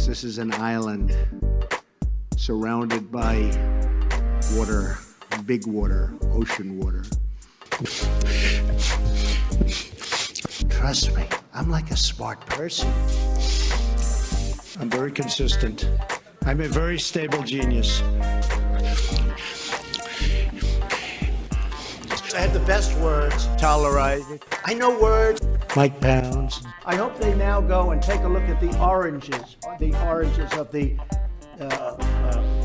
This is an island surrounded by water, big water, ocean water. Trust me, I'm like a smart person. I'm very consistent. I'm a very stable genius. I had the best words. Tolerized. I know words. Mike Pounds. I hope they now go and take a look at the oranges of the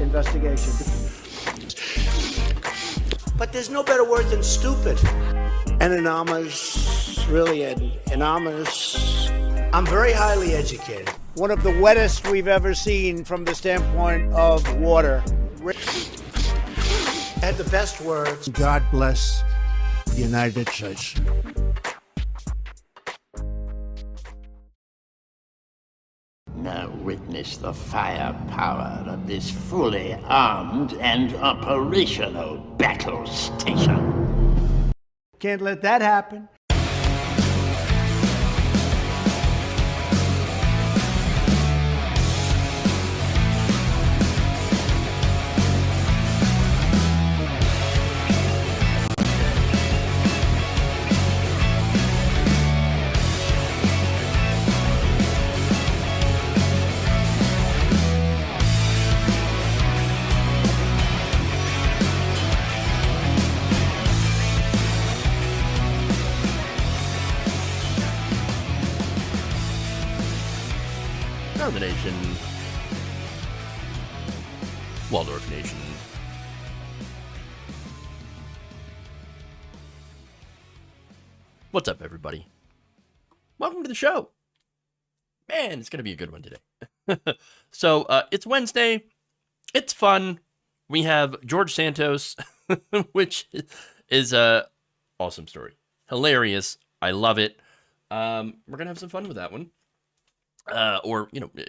investigation. But there's no better word than stupid. Anonymous, really anonymous. I'm very highly educated. One of the wettest we've ever seen from the standpoint of water. I had the best words. God bless the United States. Now witness the firepower of this fully armed and operational battle station. Can't let that happen. The nation, Waldorf Nation. What's up, everybody? Welcome to the show. Man, it's gonna be a good one today. So it's Wednesday. It's fun. We have George Santos, which is a awesome story, hilarious. I love it. We're gonna have some fun with that one. Or,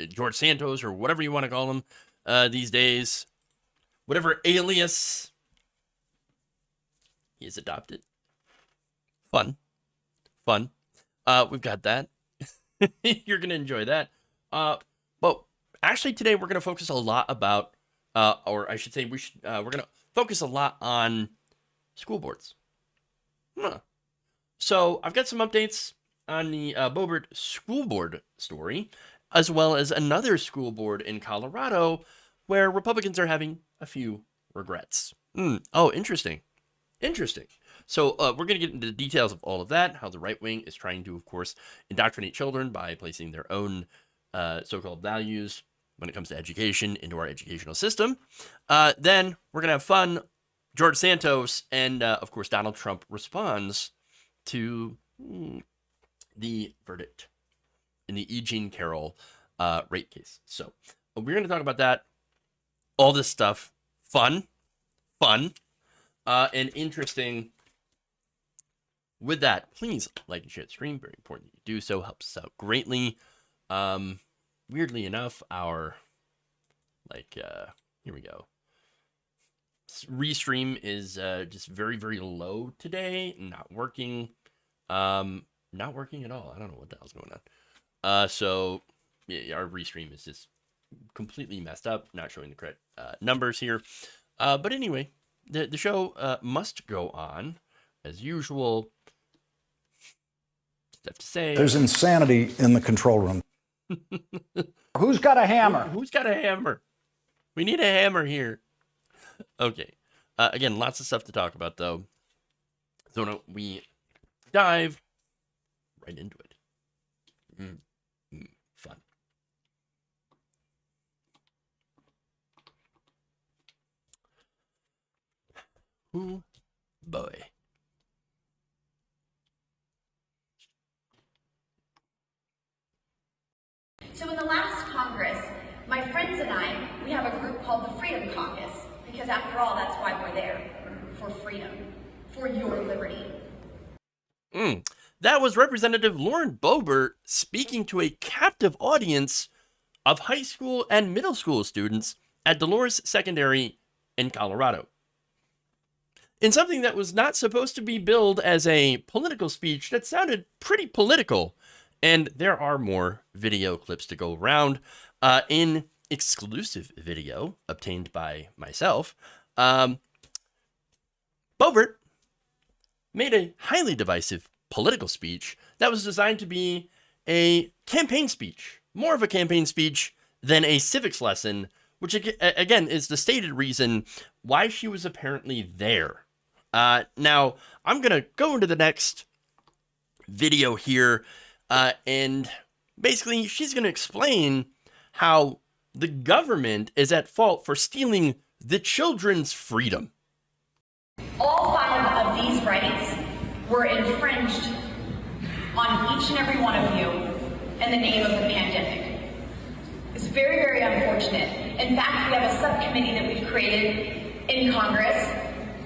George Santos, or whatever you want to call him these days. Whatever alias he has adopted. Fun. We've got that. You're going to enjoy that. But actually today we're going to focus a lot about, or I should say we're going to focus a lot on school boards. So I've got some updates on the Bobert Schoolboard story, as well as another school board in Colorado where Republicans are having a few regrets. Oh, interesting. So we're going to get into the details of all of that, how the right wing is trying to, of course, indoctrinate children by placing their own so-called values when it comes to education into our educational system. Then we're going to have fun. George Santos and, of course, Donald Trump responds to the verdict in the E. Jean Carroll rape case. So we're going to talk about that, all this stuff, fun, and interesting. With that, please like and share the stream. Very important that you do so. Helps us out greatly. Weirdly enough, our here we go. Restream is just very, very low today. Not working. Not working at all. I don't know what the hell's going on. So yeah, our restream is just completely messed up. Not showing the correct numbers here. But anyway, the show must go on as usual. Just have to say, there's insanity in the control room. Who's got a hammer? Who's got a hammer? We need a hammer here. Okay. Again, lots of stuff to talk about though. So we dive right into it. Fun. Ooh, boy. So in the last Congress, my friends and I, we have a group called the Freedom Caucus, because after all, that's why we're there, for freedom, for your liberty. That was Representative Lauren Bobert speaking to a captive audience of high school and middle school students at Dolores Secondary in Colorado. In something that was not supposed to be billed as a political speech that sounded pretty political And there are more video clips to go around. In exclusive video obtained by myself, Bobert made a highly divisive political speech that was designed to be a campaign speech, more of a campaign speech than a civics lesson, which again is the stated reason why she was apparently there. Now, I'm going to go into the next video here, and basically she's going to explain how the government is at fault for stealing the children's freedom. All 5 of these rights were infringed on each and every one of you in the name of the pandemic. It's very, very unfortunate. In fact, we have a subcommittee that we've created in Congress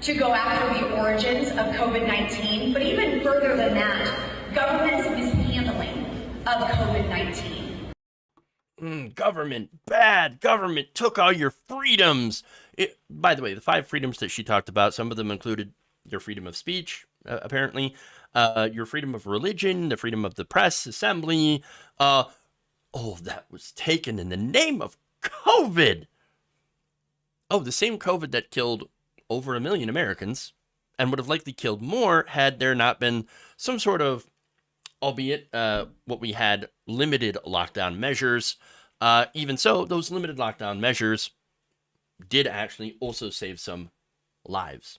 to go after the origins of COVID-19, but even further than that, government's mishandling of COVID-19. Government, bad. Government took all your freedoms. By the way, the 5 freedoms that she talked about, some of them included your freedom of speech, apparently, your freedom of religion, the freedom of the press, assembly. That was taken in the name of COVID. Oh, the same COVID that killed over 1 million Americans and would have likely killed more had there not been some sort of, albeit what we had, limited lockdown measures. Even so, those limited lockdown measures did actually also save some lives.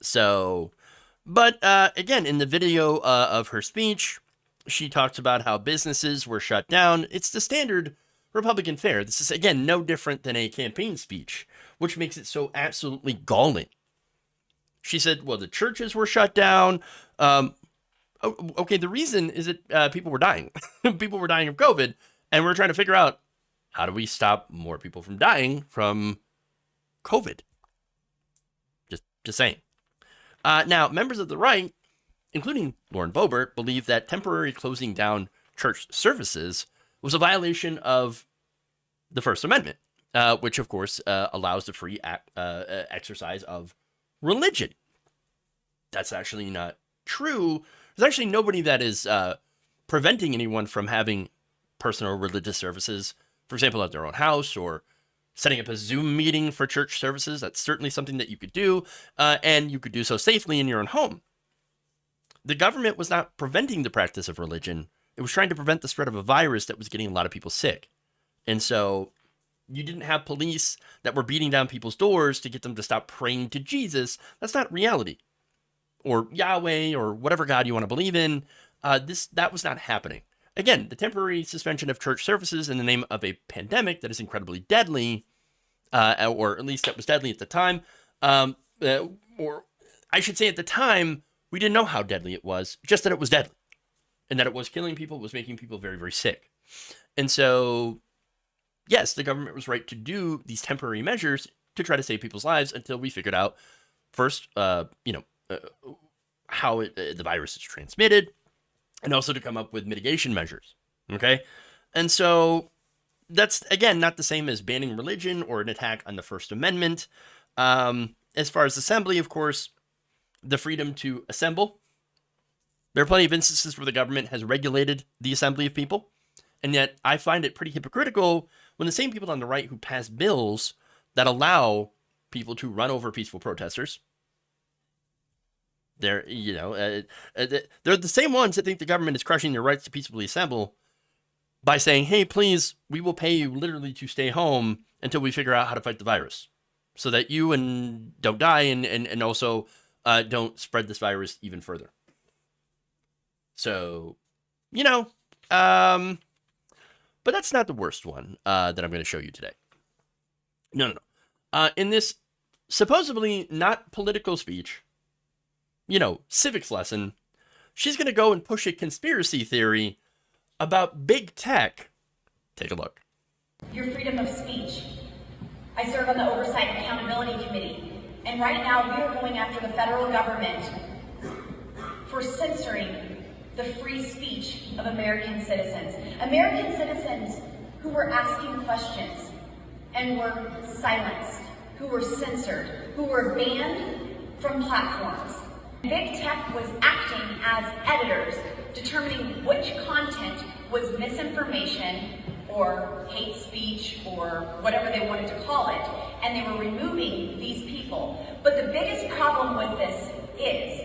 So, but again, in the video of her speech, she talks about how businesses were shut down. It's the standard Republican fare. This is, again, no different than a campaign speech, which makes it so absolutely galling. She said, well, the churches were shut down. Okay, the reason is that people were dying. People were dying of COVID, and we're trying to figure out, how do we stop more people from dying from COVID? Just saying. Now, members of the right, including Lauren Bobert, believe that temporary closing down church services was a violation of the First Amendment, which, of course, allows the free exercise of religion. That's actually not true. There's actually nobody that is preventing anyone from having personal religious services, for example, at their own house, or setting up a Zoom meeting for church services. That's certainly something that you could do, and you could do so safely in your own home. The government was not preventing the practice of religion. It was trying to prevent the spread of a virus that was getting a lot of people sick. And so you didn't have police that were beating down people's doors to get them to stop praying to Jesus. That's not reality. Or Yahweh, or whatever God you want to believe in. That was not happening. Again, the temporary suspension of church services in the name of a pandemic that is incredibly deadly, or at least that was deadly at the time, or I should say at the time, we didn't know how deadly it was, just that it was deadly, and that it was killing people, was making people very, very sick. And so, yes, the government was right to do these temporary measures to try to save people's lives until we figured out, first, how the virus is transmitted, and also to come up with mitigation measures, okay? And so that's, again, not the same as banning religion or an attack on the First Amendment. As far as assembly, of course, the freedom to assemble. There are plenty of instances where the government has regulated the assembly of people, and yet I find it pretty hypocritical when the same people on the right who pass bills that allow people to run over peaceful protesters, they're the same ones that think the government is crushing their rights to peacefully assemble by saying, hey, please, we will pay you literally to stay home until we figure out how to fight the virus so that you don't die and also don't spread this virus even further. So, but that's not the worst one that I'm going to show you today. No. In this supposedly not political speech, civics lesson, she's going to go and push a conspiracy theory about big tech. Take a look. Your freedom of speech. I serve on the Oversight and Accountability Committee, and right now we are going after the federal government for censoring the free speech of American citizens. American citizens who were asking questions and were silenced, who were censored, who were banned from platforms. Big tech was acting as editors determining which content was misinformation or hate speech or whatever they wanted to call it, and they were removing these people. But the biggest problem with this is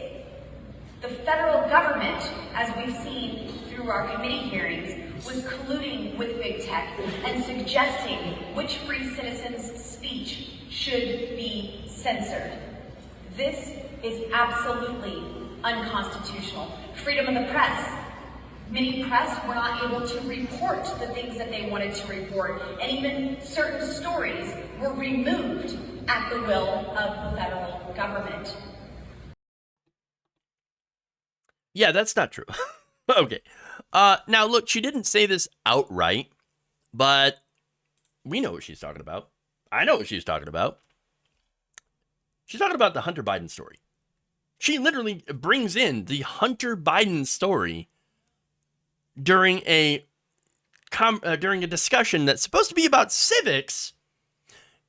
the federal government, as we've seen through our committee hearings, was colluding with big tech and suggesting which free citizens' speech should be censored. This is absolutely unconstitutional. Freedom of the press. Many press were not able to report the things that they wanted to report, and even certain stories were removed at the will of the federal government. Yeah, that's not true. Okay. Now, look, she didn't say this outright, but we know what she's talking about. I know what she's talking about. She's talking about the Hunter Biden story. She literally brings in the Hunter Biden story during a discussion that's supposed to be about civics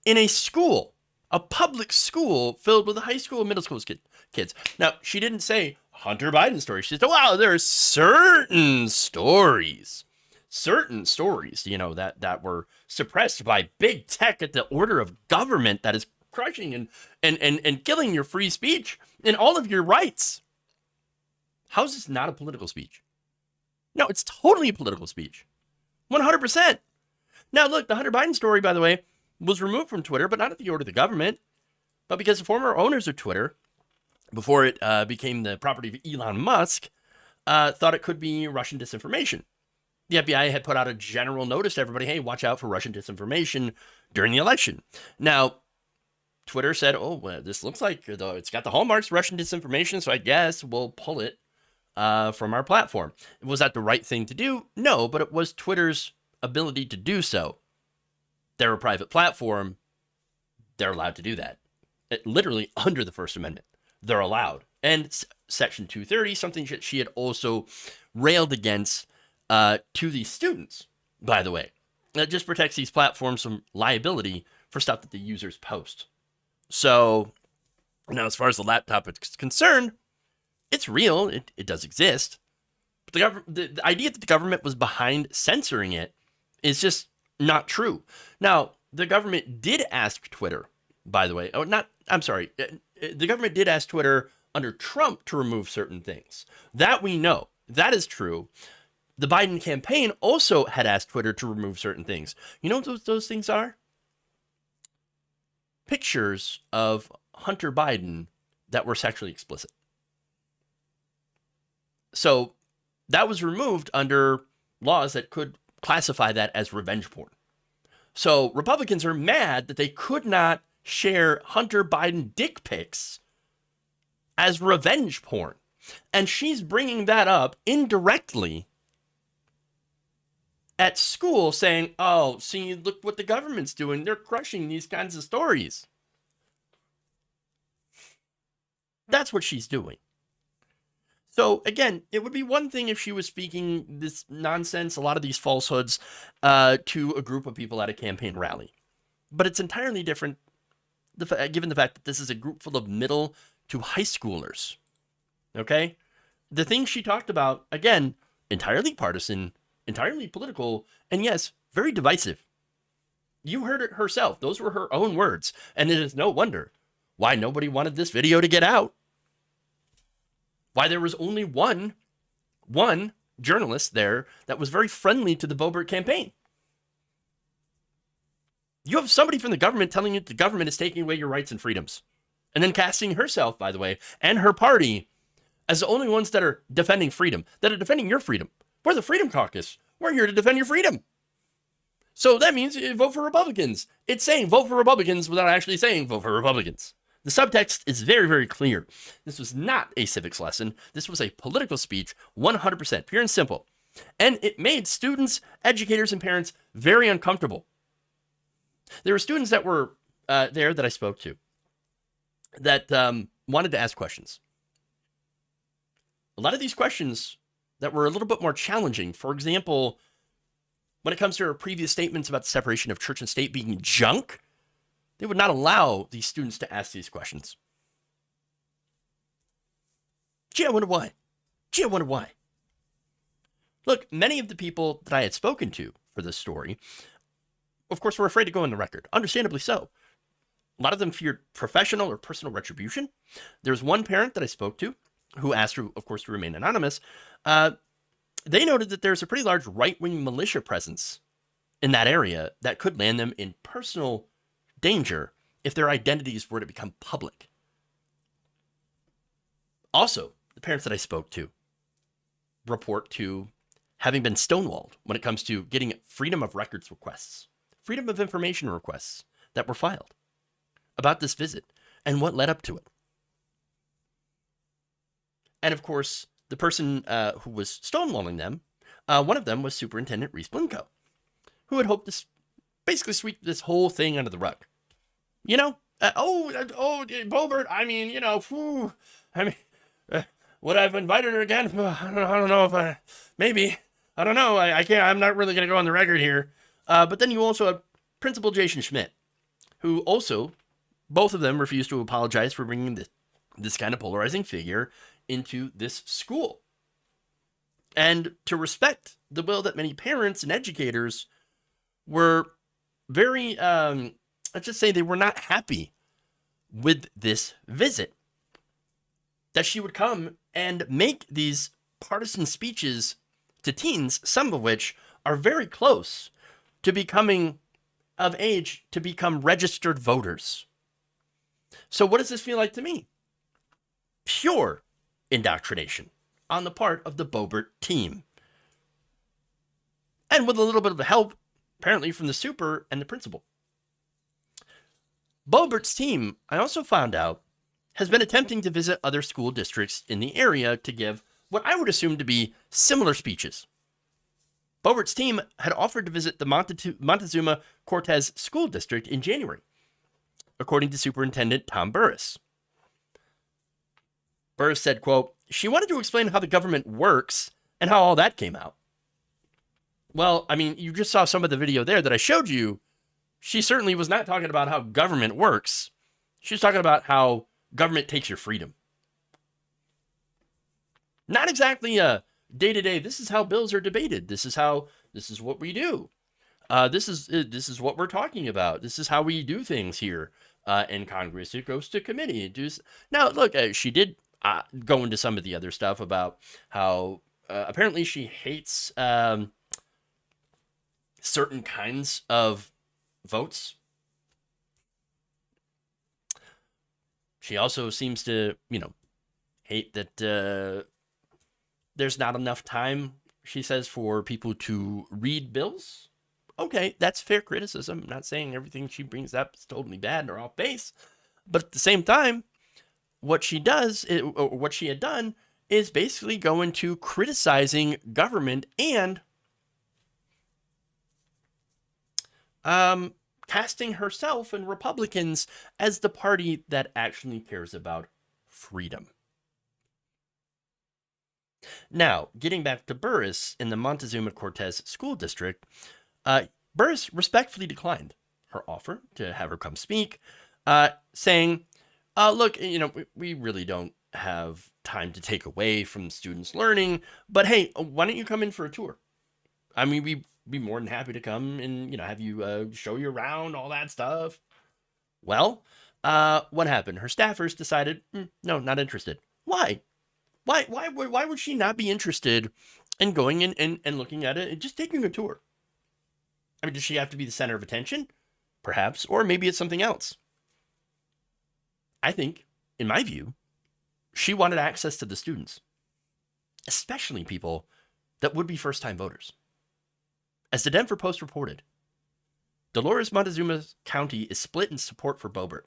in a school, a public school filled with high school and middle school kids. Now, she didn't say Hunter Biden story. She said, wow, there are certain stories, that were suppressed by big tech at the order of government that is crushing and killing your free speech and all of your rights. How is this not a political speech? No, it's totally a political speech. 100%. Now, look, the Hunter Biden story, by the way, was removed from Twitter, but not at the order of the government, but because the former owners of Twitter, before it became the property of Elon Musk, thought it could be Russian disinformation. The FBI had put out a general notice to everybody, hey, watch out for Russian disinformation during the election. Now, Twitter said, oh, well, this looks like it's got the hallmarks Russian disinformation, so I guess we'll pull it from our platform. Was that the right thing to do? No, but it was Twitter's ability to do so. They're a private platform. They're allowed to do that. Literally under the First Amendment. They're allowed. And Section 230, something that she had also railed against to these students, by the way. That just protects these platforms from liability for stuff that the users post. So, now as far as the laptop is concerned, it's real. It does exist. But the idea that the government was behind censoring it is just not true. Now, the government did ask Twitter, by the way. The government did ask Twitter under Trump to remove certain things. That we know. That is true. The Biden campaign also had asked Twitter to remove certain things. You know what those things are? Pictures of Hunter Biden that were sexually explicit. So that was removed under laws that could classify that as revenge porn. So Republicans are mad that they could not share Hunter Biden dick pics as revenge porn. And she's bringing that up indirectly at school saying, oh, see, look what the government's doing. They're crushing these kinds of stories. That's what she's doing. So again, it would be one thing if she was speaking this nonsense, a lot of these falsehoods, to a group of people at a campaign rally. But it's entirely different given the fact that this is a group full of middle to high schoolers. Okay? The things she talked about, again, entirely partisan, entirely political, and yes, very divisive. You heard it herself. Those were her own words. And it is no wonder why nobody wanted this video to get out. Why there was only one journalist there that was very friendly to the Bobert campaign. You have somebody from the government telling you the government is taking away your rights and freedoms. And then casting herself, by the way, and her party as the only ones that are defending freedom, that are defending your freedom. We're the Freedom Caucus. We're here to defend your freedom. So that means you vote for Republicans. It's saying vote for Republicans without actually saying vote for Republicans. The subtext is very, very clear. This was not a civics lesson. This was a political speech, 100%, pure and simple. And it made students, educators, and parents very uncomfortable. There were students that were there that I spoke to that wanted to ask questions. A lot of these questions that were a little bit more challenging. For example, when it comes to her previous statements about the separation of church and state being junk, they would not allow these students to ask these questions. Gee, I wonder why. Look, many of the people that I had spoken to for this story, of course, were afraid to go on the record, understandably so. A lot of them feared professional or personal retribution. There's one parent that I spoke to who asked, of course, to remain anonymous. They noted that there's a pretty large right-wing militia presence in that area that could land them in personal danger if their identities were to become public. Also, the parents that I spoke to report to having been stonewalled when it comes to getting freedom of records requests, freedom of information requests that were filed about this visit and what led up to it. And of course, the person who was stonewalling them, one of them was Superintendent Reese Blinko, who had hoped to basically sweep this whole thing under the rug. You know, Bobert, I mean, you know, would I have invited her again? I don't know if maybe, I don't know. I can't, I'm not really going to go on the record here. But then you also have Principal Jason Schmidt, who also, both of them refused to apologize for bringing this kind of polarizing figure into this school. And to respect the will that many parents and educators were very, let's just say they were not happy with this visit. That she would come and make these partisan speeches to teens, some of which are very close to becoming of age to become registered voters. So what does this feel like to me? Pure indoctrination on the part of the Bobert team. And with a little bit of help, apparently, from the super and the principal. Bobert's team, I also found out, has been attempting to visit other school districts in the area to give what I would assume to be similar speeches. Bobert's team had offered to visit the Montezuma Cortez School District in January, according to Superintendent Tom Burris. Burris said, quote, "She wanted to explain how the government works and how all that came out." Well, I mean, you just saw some of the video there that I showed you. She certainly was not talking about how government works. She was talking about how government takes your freedom. Not exactly a day-to-day, this is how bills are debated. This is what we do. This is what we're talking about. This is how we do things here in Congress. It goes to committee. Now, look, she did go into some of the other stuff about how apparently she hates certain kinds of votes. She also seems to, hate that there's not enough time, she says, for people to read bills. Okay, that's fair criticism. I'm not saying everything she brings up is totally bad or off base. But at the same time, what she does, or what she had done, is basically go into criticizing government and casting herself and Republicans as the party that actually cares about freedom. Now, getting back to Burris in the Montezuma Cortez School District, Burris respectfully declined her offer to have her come speak, saying, look, we really don't have time to take away from students' learning, but hey, why don't you come in for a tour? I mean, we'd be more than happy to come and, have you show you around, all that stuff. Well, what happened? Her staffers decided, no, not interested. Why? Why would she not be interested in going in and looking at it and just taking a tour? I mean, does she have to be the center of attention? Perhaps, or maybe it's something else. I think, in my view, she wanted access to the students, especially people that would be first-time voters. As the Denver Post reported, Dolores Montezuma County is split in support for Bobert.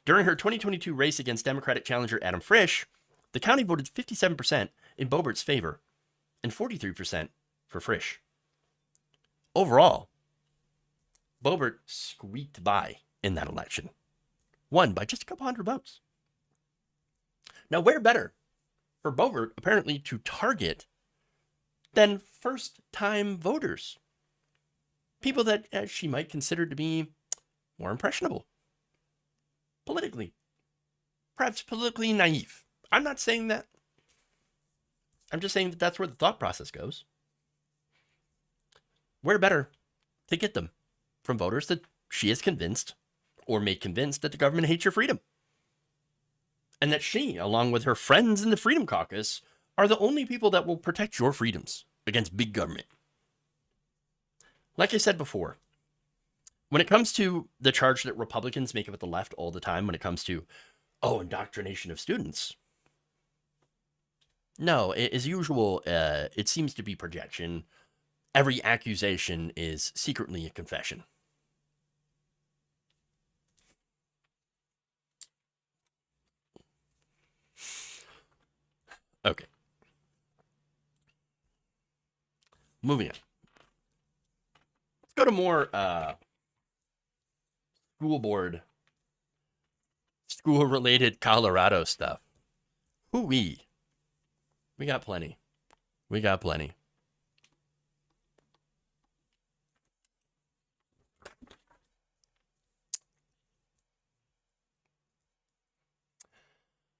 During her 2022 race against Democratic challenger Adam Frisch, the county voted 57% in Bobert's favor and 43% for Frisch. Overall, Bobert squeaked by in that election, won by just a couple hundred votes. Now, where better for Bobert, apparently, to target than first-time voters? People that she might consider to be more impressionable, politically, perhaps politically naive. I'm not saying that. I'm just saying that that's where the thought process goes. where better to get them from voters that she is convinced or made convinced that the government hates your freedom. And that she, along with her friends in the Freedom Caucus, are the only people that will protect your freedoms against big government. Like I said before, when it comes to the charge that Republicans make about the left all the time, when it comes to, indoctrination of students, no, as usual, it seems to be projection. Every accusation is secretly a confession. Okay. Moving on. Let's go to more school-related Colorado stuff. Hoo-wee. We got plenty.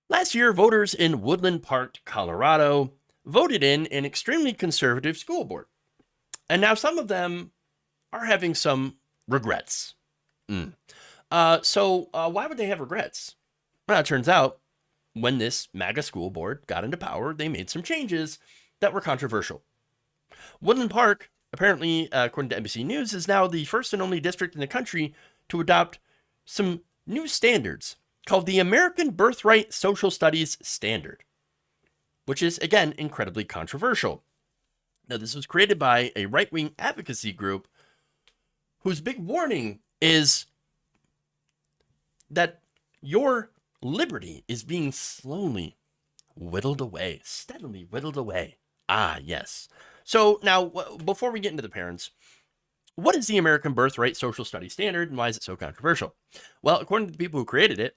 Last year, voters in Woodland Park, Colorado, voted in an extremely conservative school board. And now some of them are having some regrets. So why would they have regrets? Well, it turns out when this MAGA school board got into power, they made some changes that were controversial. Woodland Park, apparently, according to NBC News, is now the first and only district in the country to adopt some new standards called the American Birthright Social Studies Standard, which is, again, incredibly controversial. Now, this was created by a right-wing advocacy group whose big warning is that your liberty is being slowly whittled away, steadily whittled away. Ah, yes. So now, before we get into the parents, what is the American Birthright Social Studies Standard and why is it so controversial? Well, according to the people who created it,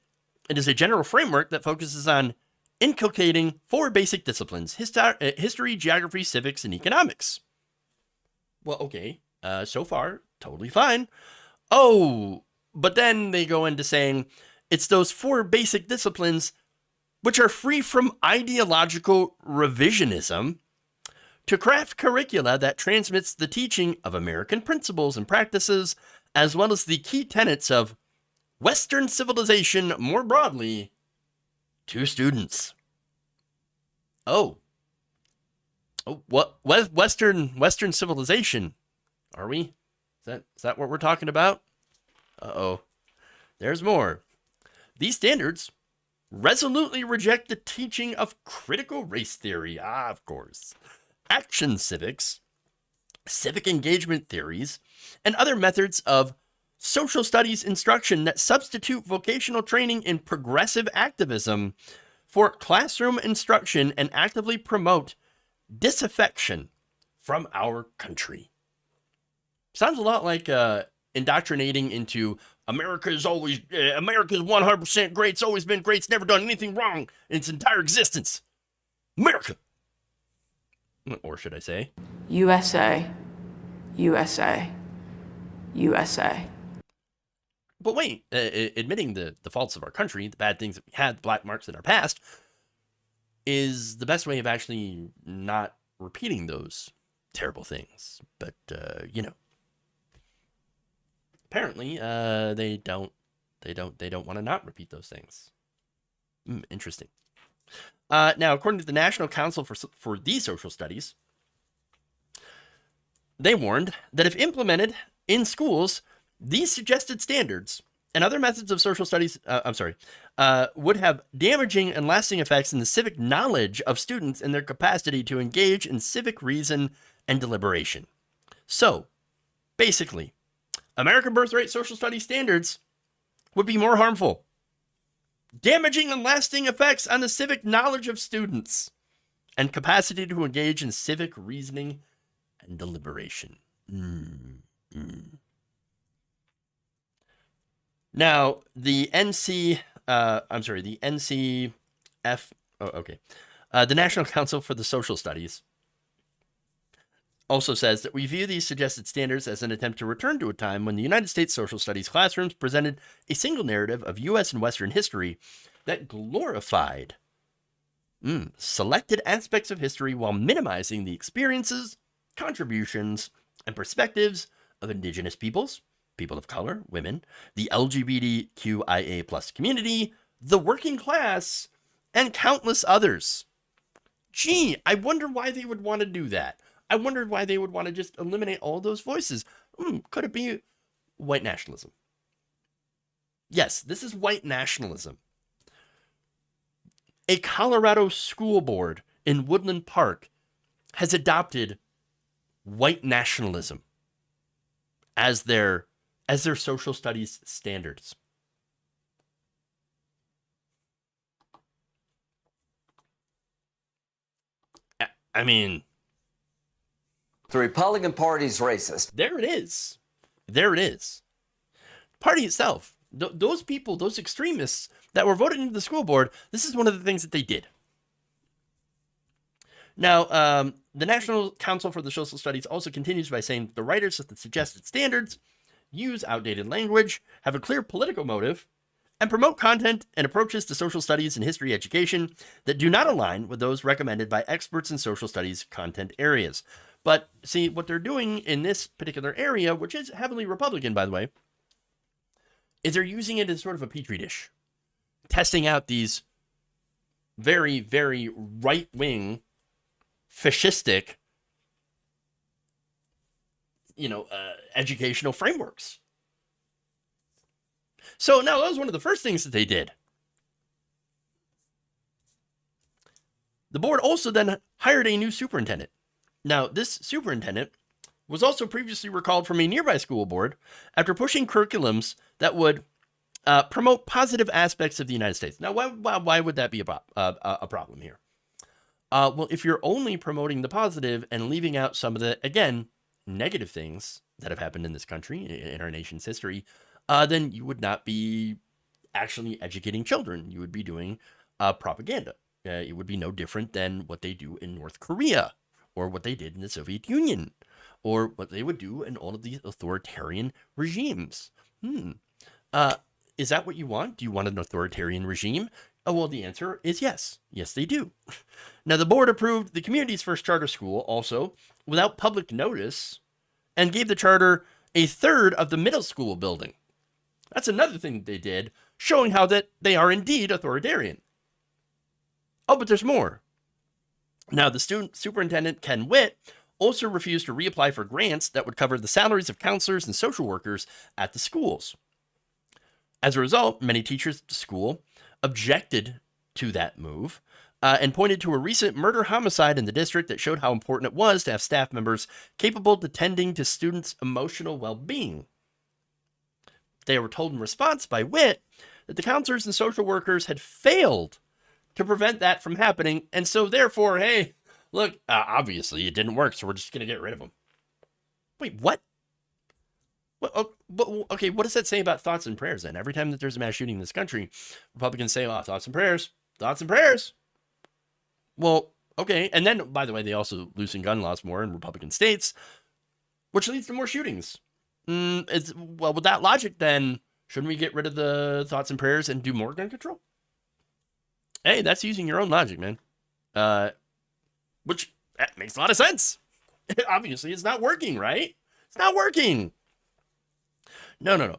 it is a general framework that focuses on inculcating 4 basic disciplines: history, geography, civics, and economics. Well, okay, so far, totally fine. Oh, but then they go into saying it's those 4 basic disciplines which are free from ideological revisionism to craft curricula that transmits the teaching of American principles and practices, as well as the key tenets of Western civilization more broadly, to students. What Western civilization? Are we? Is that what we're talking about? There's more. These standards resolutely reject the teaching of critical race theory, of course, action civics, civic engagement theories, and other methods of social studies instruction that substitute vocational training in progressive activism for classroom instruction and actively promote disaffection from our country. Sounds a lot like indoctrinating into America's 100% great. It's always been great. It's never done anything wrong in its entire existence. America. Or should I say? USA, USA, USA. But wait, admitting the faults of our country, the bad things that we had, the black marks in our past, is the best way of actually not repeating those terrible things. But, apparently, they don't want to not repeat those things. Interesting. Now, according to the National Council for the Social Studies, they warned that if implemented in schools, these suggested standards and other methods of social studies, would have damaging and lasting effects in the civic knowledge of students and their capacity to engage in civic reason and deliberation. So, basically, American Birthright Social Studies standards would be more harmful, damaging and lasting effects on the civic knowledge of students and capacity to engage in civic reasoning and deliberation. Now, the National Council for the Social Studies also says that we view these suggested standards as an attempt to return to a time when the United States social studies classrooms presented a single narrative of U.S. and Western history that glorified selected aspects of history while minimizing the experiences, contributions, and perspectives of indigenous peoples, people of color, women, the LGBTQIA plus community, the working class, and countless others. Gee, I wonder why they would want to do that. I wondered why they would want to just eliminate all those voices. Could it be white nationalism? Yes, this is white nationalism. A Colorado school board in Woodland Park has adopted white nationalism as their social studies standards. I mean, the Republican Party's racist. There it is. There it is. Party itself, those people, those extremists that were voted into the school board, this is one of the things that they did. Now, the National Council for the Social Studies also continues by saying the writers of the suggested standards use outdated language, have a clear political motive, and promote content and approaches to social studies and history education that do not align with those recommended by experts in social studies content areas. But see, what they're doing in this particular area, which is heavily Republican, by the way, is they're using it as sort of a petri dish, testing out these very, very right-wing, fascistic, educational frameworks. So now that was one of the first things that they did. The board also then hired a new superintendent. Now, this superintendent was also previously recalled from a nearby school board after pushing curriculums that would promote positive aspects of the United States. Now, why would that be a problem here? Well, if you're only promoting the positive and leaving out some of the, again, negative things that have happened in this country, in our nation's history, then you would not be actually educating children. You would be doing propaganda. It would be no different than what they do in North Korea, or what they did in the Soviet Union, or what they would do in all of these authoritarian regimes. Is that what you want? Do you want an authoritarian regime? Oh, well, the answer is yes. Yes, they do. Now, the board approved the community's first charter school also without public notice and gave the charter a third of the middle school building. That's another thing that they did, showing how that they are indeed authoritarian. Oh, but there's more. Now, the student superintendent, Ken Witt, also refused to reapply for grants that would cover the salaries of counselors and social workers at the schools. As a result, many teachers at the school objected to that move and pointed to a recent murder-homicide in the district that showed how important it was to have staff members capable of attending to students' emotional well-being. They were told in response by Witt that the counselors and social workers had failed to prevent that from happening, and so therefore, hey, look, obviously it didn't work, so we're just going to get rid of them. Wait, what? Okay, what does that say about thoughts and prayers then? Every time that there's a mass shooting in this country, Republicans say, thoughts and prayers, thoughts and prayers. Well, okay, and then, by the way, they also loosen gun laws more in Republican states, which leads to more shootings. Well, with that logic, then, shouldn't we get rid of the thoughts and prayers and do more gun control? Hey, that's using your own logic, man. Which that makes a lot of sense. Obviously, it's not working, right? It's not working. No.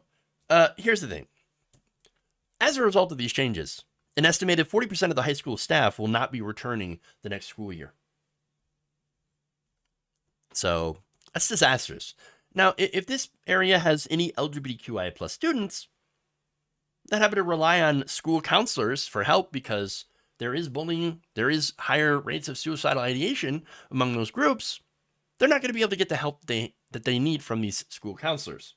Here's the thing. As a result of these changes, an estimated 40% of the high school staff will not be returning the next school year. So that's disastrous. Now, if this area has any LGBTQIA plus students that happen to rely on school counselors for help because there is bullying, there is higher rates of suicidal ideation among those groups, they're not going to be able to get the help that they need from these school counselors.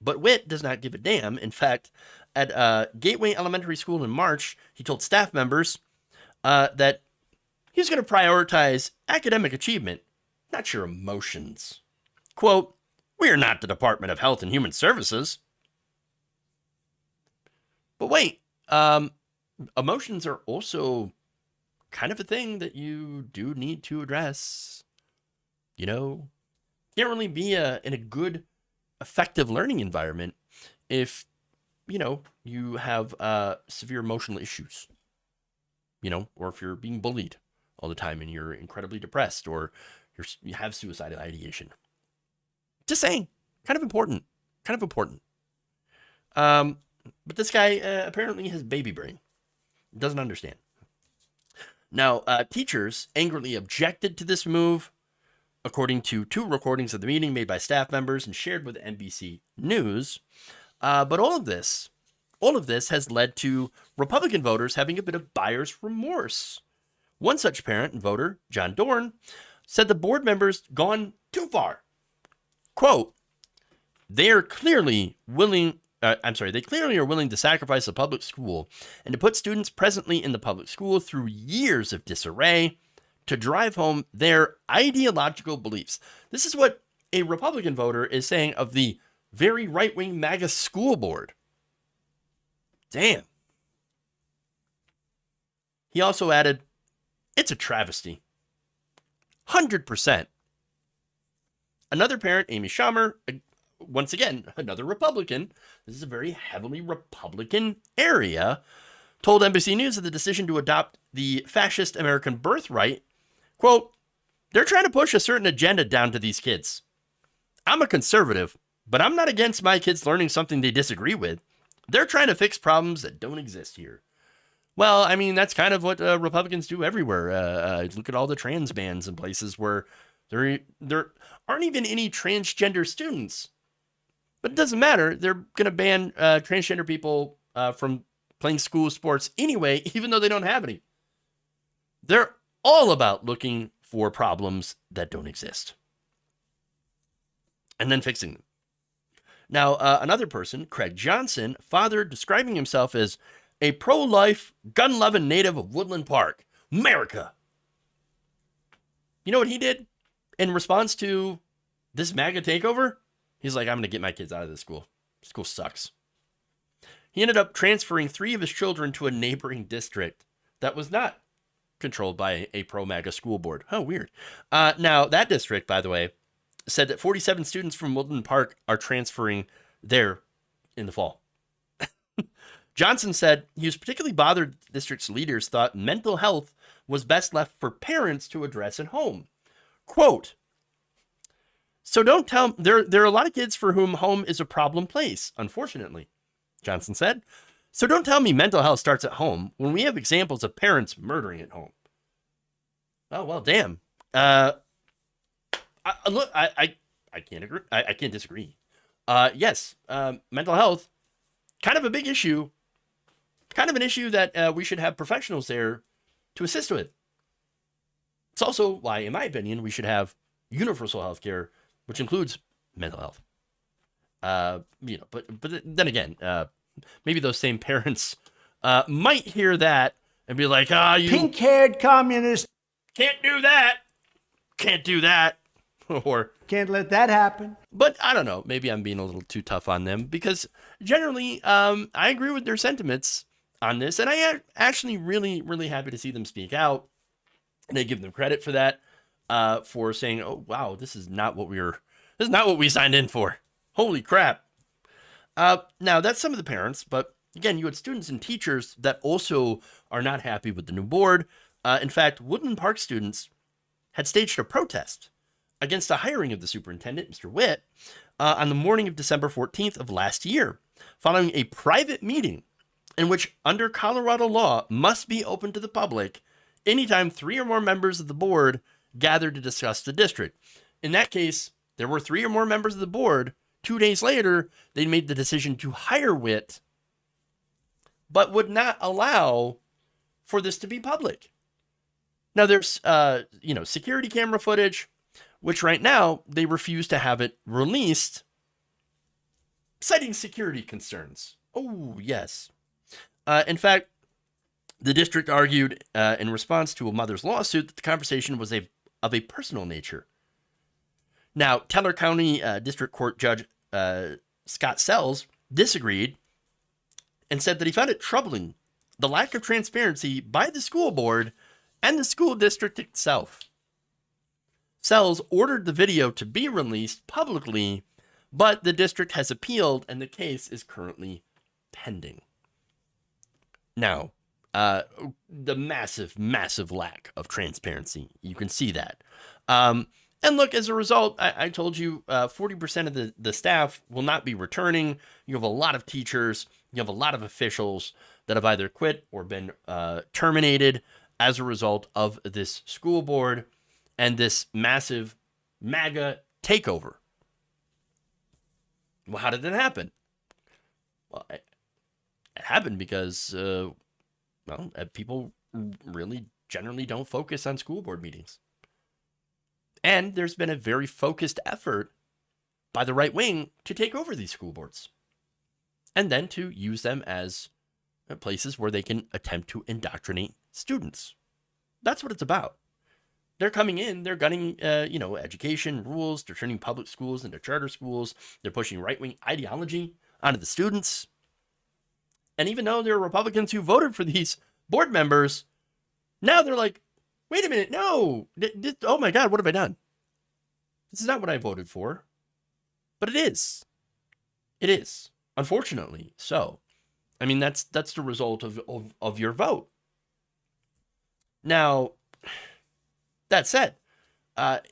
But Witt does not give a damn. In fact, at Gateway Elementary School in March, he told staff members that he's going to prioritize academic achievement, not your emotions. Quote, "We are not the Department of Health and Human Services." But wait, emotions are also kind of a thing that you do need to address. You can't really be in a good, effective learning environment if, you have severe emotional issues, or if you're being bullied all the time and you're incredibly depressed, or you have suicidal ideation. Just saying, kind of important. But this guy apparently has baby brain. Doesn't understand. Now, teachers angrily objected to this move, according to 2 recordings of the meeting made by staff members and shared with NBC News. But all of this has led to Republican voters having a bit of buyer's remorse. One such parent and voter, John Dorn, said the board members gone too far. Quote, they clearly are willing to sacrifice the public school and to put students presently in the public school through years of disarray to drive home their ideological beliefs. This is what a Republican voter is saying of the very right-wing MAGA school board. Damn. He also added, it's a travesty. 100%. Another parent, Amy Schumer, once again, another Republican, this is a very heavily Republican area, told NBC News that the decision to adopt the fascist American birthright, quote, they're trying to push a certain agenda down to these kids. I'm a conservative, but I'm not against my kids learning something they disagree with. They're trying to fix problems that don't exist here. Well, I mean, that's kind of what Republicans do everywhere. Look at all the trans bans in places where there aren't even any transgender students. But it doesn't matter. They're going to ban transgender people from playing school sports anyway, even though they don't have any. They're all about looking for problems that don't exist and then fixing them. Now, another person, Craig Johnson, father describing himself as a pro-life, gun-loving native of Woodland Park, America. You know what he did in response to this MAGA takeover? He's like, I'm going to get my kids out of this school. School sucks. He ended up transferring 3 of his children to a neighboring district that was not controlled by a pro-MAGA school board. Oh, weird. Now, that district, by the way, said that 47 students from Woodland Park are transferring there in the fall. Johnson said he was particularly bothered the district's leaders thought mental health was best left for parents to address at home. Quote, so don't tell, there are a lot of kids for whom home is a problem place, unfortunately, Johnson said. So don't tell me mental health starts at home when we have examples of parents murdering at home. Oh, well, damn. Look, I can't agree. I can't disagree. Yes, mental health, kind of a big issue, kind of an issue that we should have professionals there to assist with. It's also why, in my opinion, we should have universal health care, which includes mental health. But then again, maybe those same parents might hear that and be like, you Pink-haired communist. can't do that. Or Can't let that happen. But I don't know. Maybe I'm being a little too tough on them because generally, I agree with their sentiments on this, and I am actually really, really happy to see them speak out. And I give them credit for that, for saying, "Oh wow, this is not what we signed in for." Holy crap! Now that's some of the parents, but again, you had students and teachers that also are not happy with the new board. In fact, Woodland Park students had staged a protest against the hiring of the superintendent, Mr. Witt, on the morning of December 14th of last year, following a private meeting in which, under Colorado law, must be open to the public anytime 3 or more members of the board gathered to discuss the district. In that case, there were 3 or more members of the board. 2 days later, they made the decision to hire Witt, but would not allow for this to be public. Now, there's, security camera footage, which right now they refuse to have it released, citing security concerns. Oh, yes. In fact, the district argued in response to a mother's lawsuit that the conversation was of a personal nature. Now, Teller County District Court Judge Scott Sells disagreed and said that he found it troubling the lack of transparency by the school board and the school district itself. Sells ordered the video to be released publicly, but the district has appealed and the case is currently pending. Now, the massive, massive lack of transparency. You can see that. And look, as a result, I told you 40% of the staff will not be returning. You have a lot of teachers, you have a lot of officials that have either quit or been terminated as a result of this school board and this massive MAGA takeover. Well, how did it happen? Well, it happened because, people really generally don't focus on school board meetings. And there's been a very focused effort by the right wing to take over these school boards and then to use them as places where they can attempt to indoctrinate students. That's what it's about. They're coming in, they're gunning, education, rules, they're turning public schools into charter schools, they're pushing right-wing ideology onto the students. And even though there are Republicans who voted for these board members, now they're like, wait a minute, no, oh my God, what have I done? This is not what I voted for. But it is. It is, unfortunately so. I mean, that's the result of your vote. Now, that said,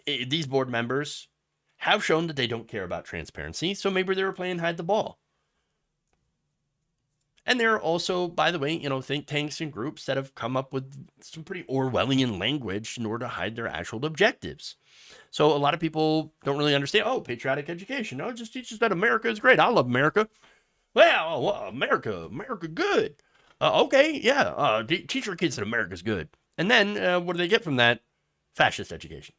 these board members have shown that they don't care about transparency, so maybe they were playing hide the ball. And there are also, by the way, think tanks and groups that have come up with some pretty Orwellian language in order to hide their actual objectives. So a lot of people don't really understand, patriotic education. No, it just teaches that America is great. I love America. Well, America good. Okay, yeah, teach your kids that America's good. And then what do they get from that? Fascist education.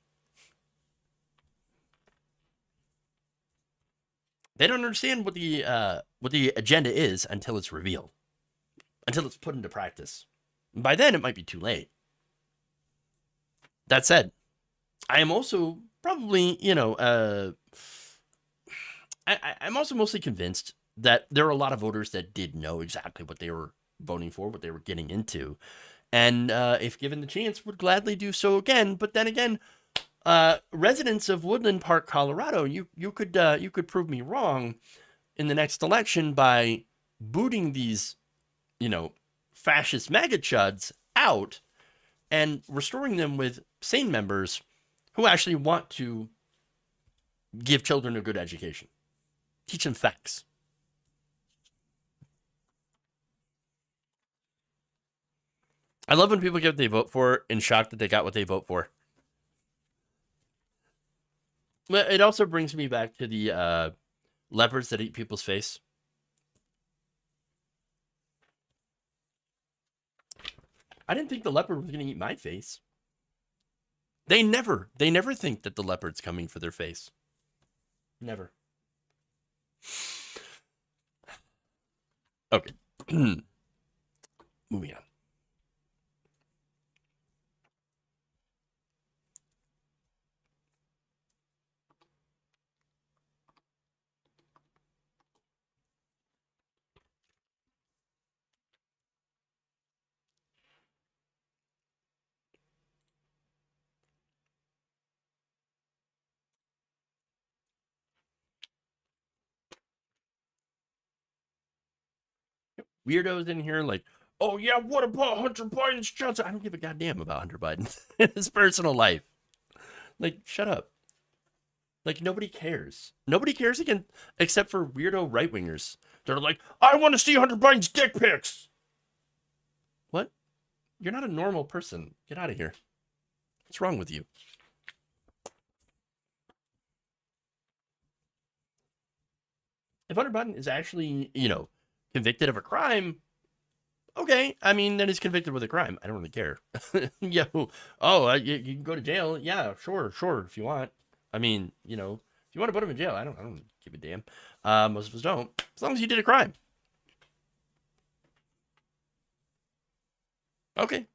They don't understand what the agenda is until it's revealed, until it's put into practice. And by then, it might be too late. That said, I am also probably, I'm also mostly convinced that there are a lot of voters that did know exactly what they were voting for, what they were getting into, and if given the chance, would gladly do so again. But then again, residents of Woodland Park, Colorado, you could prove me wrong in the next election by booting these, fascist MAGA chuds out and restoring them with sane members who actually want to give children a good education, teach them facts. I love when people get what they vote for and shocked that they got what they vote for. But it also brings me back to the leopards that eat people's face. I didn't think the leopard was going to eat my face. They never think that the leopard's coming for their face. Never. Okay. Moving on. Weirdos in here like, oh yeah, what about Hunter Biden's chance? I don't give a goddamn about Hunter Biden. His personal life. Like, shut up. Like, nobody cares. Nobody cares again, except for weirdo right-wingers. They're like, I want to see Hunter Biden's dick pics. What? You're not a normal person. Get out of here. What's wrong with you? If Hunter Biden is actually, convicted of a crime, okay. I mean, then he's convicted with a crime. I don't really care. You can go to jail. Yeah, sure, if you want. I mean, if you want to put him in jail, I don't give a damn. Most of us don't. As long as you did a crime. Okay.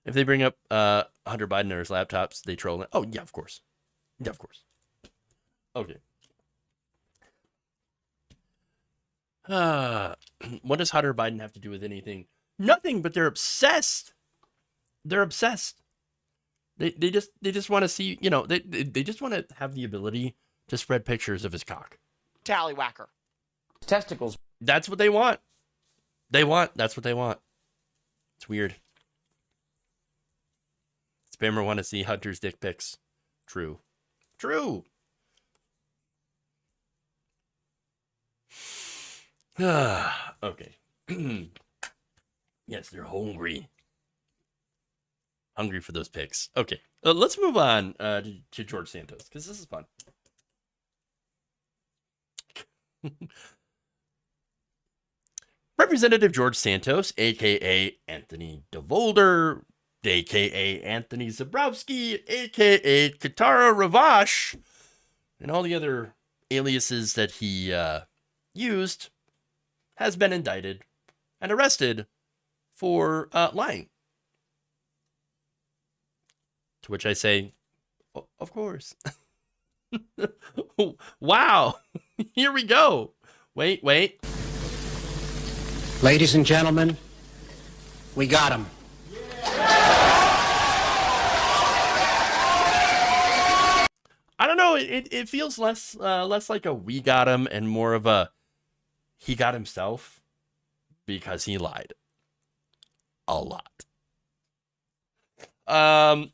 If they bring up Hunter Biden or his laptops, they troll it. Oh, yeah, of course. Yeah, of course. Okay. What does Hunter Biden have to do with anything? Nothing, but they're obsessed. They're obsessed. They just want to see, they just want to have the ability to spread pictures of his cock. Tallywhacker. Testicles. That's what they want. That's what they want. It's weird. Spammer want to see Hunter's dick pics. True. True. Okay. Yes, they're hungry. Hungry for those picks. Okay. Let's move on to George Santos, because this is fun. Representative George Santos, a.k.a. Anthony DeVolder, a.k.a. Anthony Zabrowski, a.k.a. Katara Ravash, and all the other aliases that he used, has been indicted and arrested for lying. To which I say, of course. Wow. Here we go. Wait. Ladies and gentlemen, we got him. I don't know. It feels less like a we got him and more of a he got himself because he lied a lot.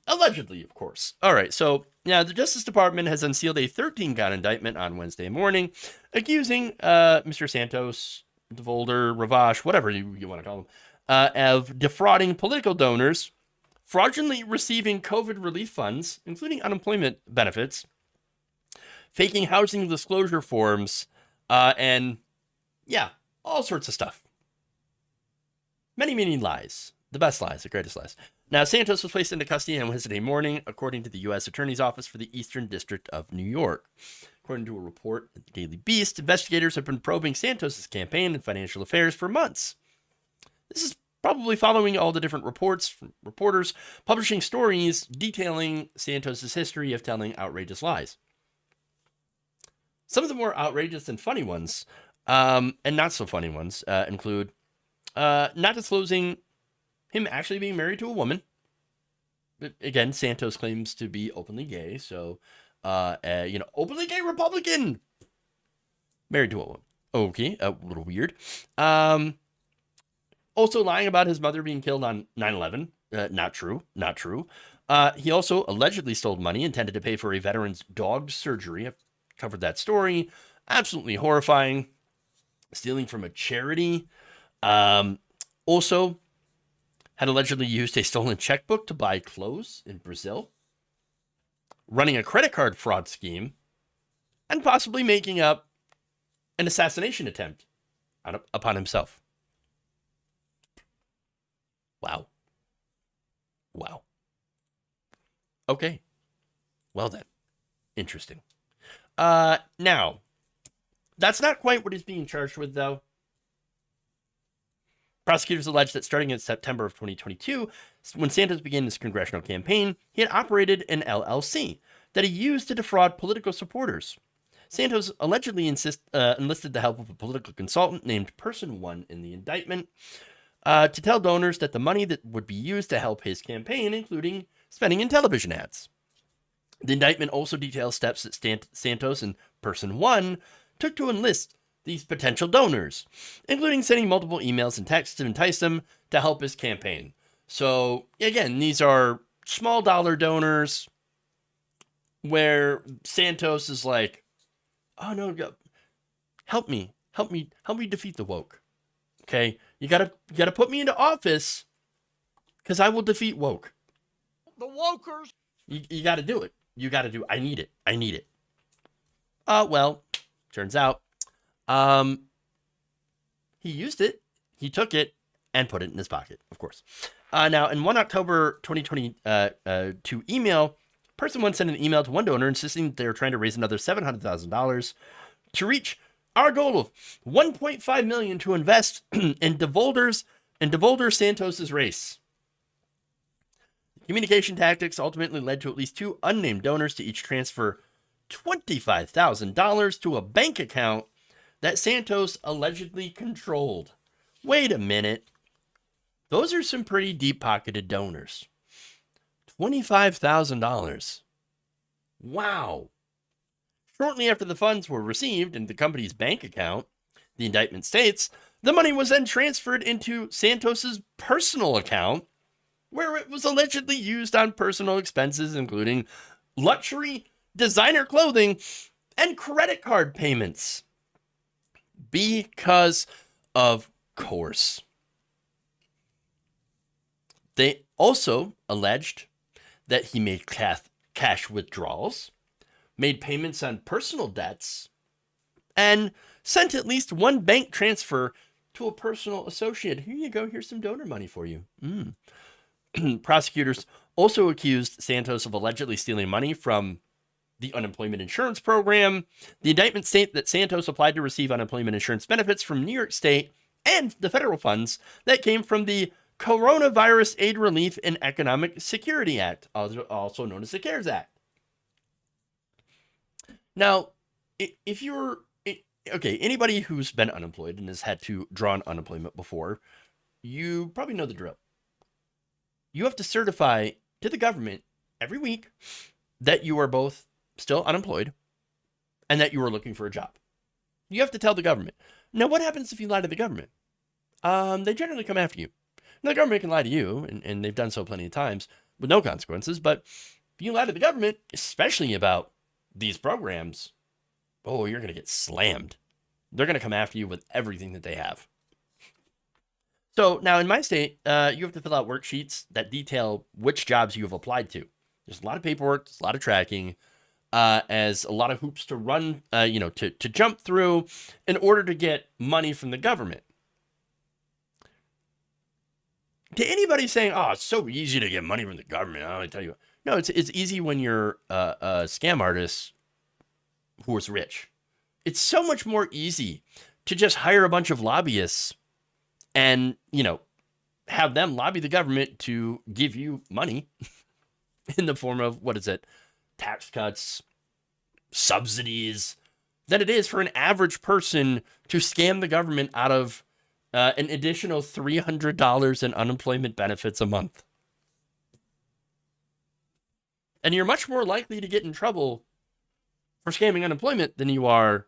Allegedly, of course. All right. So yeah, the Justice Department has unsealed a 13-count indictment on Wednesday morning, accusing Mr. Santos, DeVolder, Ravash, whatever you want to call him, of defrauding political donors, fraudulently receiving COVID relief funds, including unemployment benefits, faking housing disclosure forms, and yeah, all sorts of stuff. Many lies. The best lies, the greatest lies. Now, Santos was placed into custody on Wednesday morning, according to the U.S. Attorney's Office for the Eastern District of New York. According to a report at the Daily Beast, investigators have been probing Santos' campaign and financial affairs for months. This is probably following all the different reports from reporters publishing stories detailing Santos' history of telling outrageous lies. Some of the more outrageous and funny ones, and not so funny ones, include not disclosing him actually being married to a woman. Again, Santos claims to be openly gay, so, openly gay Republican. Married to a woman. Okay, a little weird. Also lying about his mother being killed on 9/11. Not true. He also allegedly stole money intended to pay for a veteran's dog surgery. I've covered that story. Absolutely horrifying. Stealing from a charity. Also had allegedly used a stolen checkbook to buy clothes in Brazil, running a credit card fraud scheme, and possibly making up an assassination attempt upon himself. Wow. Okay. Well then. Interesting. Now, that's not quite what he's being charged with, though. Prosecutors allege that starting in September of 2022, when Santos began his congressional campaign, he had operated an LLC that he used to defraud political supporters. Santos allegedly enlisted the help of a political consultant named Person 1 in the indictment to tell donors that the money that would be used to help his campaign, including spending in television ads. The indictment also details steps that Santos and Person 1 took to enlist these potential donors, including sending multiple emails and texts to entice them to help his campaign. So, again, these are small dollar donors where Santos is like, oh no, help me defeat the woke. Okay? You gotta put me into office because I will defeat woke. The wokers. You gotta do it. I need it. Well, turns out, he used it, he took it, and put it in his pocket, of course. Now, in 1 October 2022 email, Person 1 sent an email to one donor insisting that they were trying to raise another $700,000 to reach our goal of $1.5 million to invest in DeVolder Santos's race. Communication tactics ultimately led to at least two unnamed donors to each transfer $25,000 to a bank account that Santos allegedly controlled. Wait a minute. Those are some pretty deep-pocketed donors. $25,000. Wow. Shortly after the funds were received in the company's bank account, the indictment states, the money was then transferred into Santos's personal account, where it was allegedly used on personal expenses, including luxury, designer clothing, and credit card payments. Because, of course. They also alleged that he made cash withdrawals, made payments on personal debts, and sent at least one bank transfer to a personal associate. Here you go. Here's some donor money for you. Prosecutors also accused Santos of allegedly stealing money from the unemployment insurance program. The indictment states that Santos applied to receive unemployment insurance benefits from New York State and the federal funds that came from the Coronavirus Aid Relief and Economic Security Act, also known as the CARES Act. Now, if you're, okay, anybody who's been unemployed and has had to draw on unemployment before, you probably know the drill. You have to certify to the government every week that you are both still unemployed and that you are looking for a job. You have to tell the government. Now, what happens if you lie to the government? They generally come after you. Now, the government can lie to you, and they've done so plenty of times with no consequences, but if you lie to the government, especially about these programs, oh, you're going to get slammed. They're going to come after you with everything that they have. So now in my state, you have to fill out worksheets that detail which jobs you have applied to. There's a lot of paperwork, there's a lot of tracking, as a lot of hoops to run, to jump through in order to get money from the government. To anybody saying, oh, it's so easy to get money from the government, I tell you, no, it's easy when you're a scam artist who is rich. It's so much more easy to just hire a bunch of lobbyists and, have them lobby the government to give you money in the form of, tax cuts, subsidies, than it is for an average person to scam the government out of an additional $300 in unemployment benefits a month. And you're much more likely to get in trouble for scamming unemployment than you are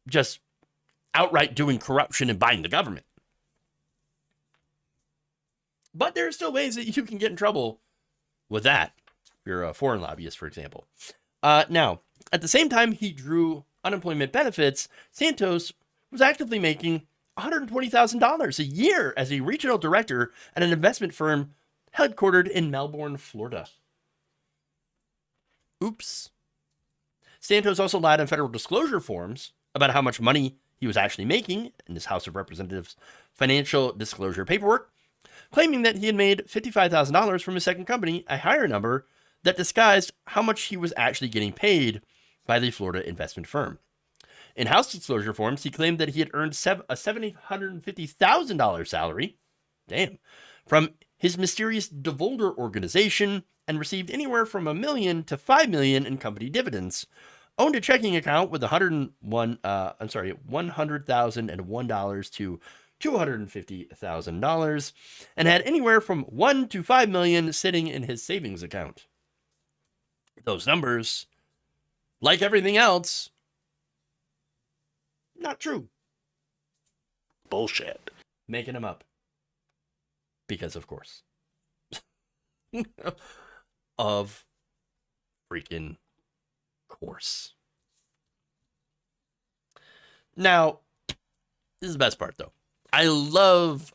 just outright doing corruption and buying the government. But there are still ways that you can get in trouble with that. If you're a foreign lobbyist, for example. Now, at the same time he drew unemployment benefits, Santos was actively making $120,000 a year as a regional director at an investment firm headquartered in Melbourne, Florida. Oops. Santos also lied on federal disclosure forms about how much money he was actually making in his House of Representatives financial disclosure paperwork, claiming that he had made $55,000 from his second company, a higher number that disguised how much he was actually getting paid by the Florida investment firm. In House disclosure forms, he claimed that he had earned a $750,000 salary, from his mysterious Devolder organization and received anywhere from $1 million to $5 million in company dividends, owned a checking account with $100,001 to $250,000, and had anywhere from $1 to $5 million sitting in his savings account. Those numbers, like everything else, not true. Bullshit. Making them up. Because, of course. Of freaking course. Now, this is the best part, though. I love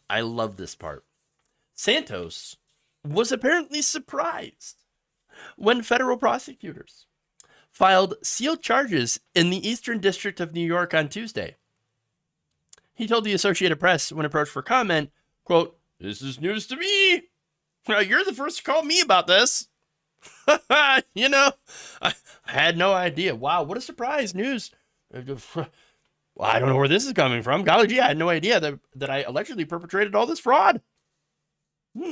this part. Santos was apparently surprised when federal prosecutors filed sealed charges in the Eastern District of New York on Tuesday. He told the Associated Press when approached for comment, quote, "This is news to me. You're the first to call me about this." I had no idea. Wow, what a surprise news. Well, I don't know where this is coming from. Golly gee, I had no idea that I allegedly perpetrated all this fraud.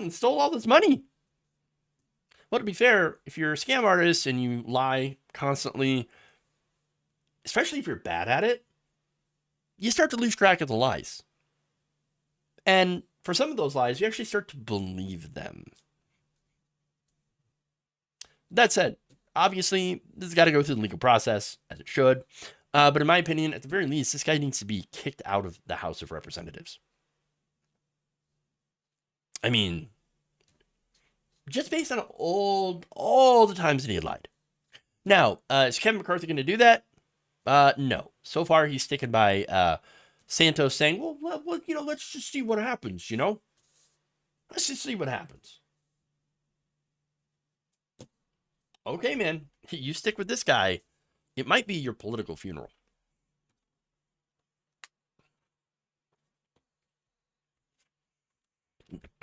Stole all this money. Well, to be fair, if you're a scam artist and you lie constantly, especially if you're bad at it, you start to lose track of the lies. And for some of those lies, you actually start to believe them. That said, obviously, this has got to go through the legal process, as it should. But in my opinion, at the very least, this guy needs to be kicked out of the House of Representatives. I mean, just based on all the times that he had lied. Now, is Kevin McCarthy going to do that? No. So far, he's sticking by Santos saying, well, let's just see what happens, Let's just see what happens. Okay, man, you stick with this guy. It might be your political funeral.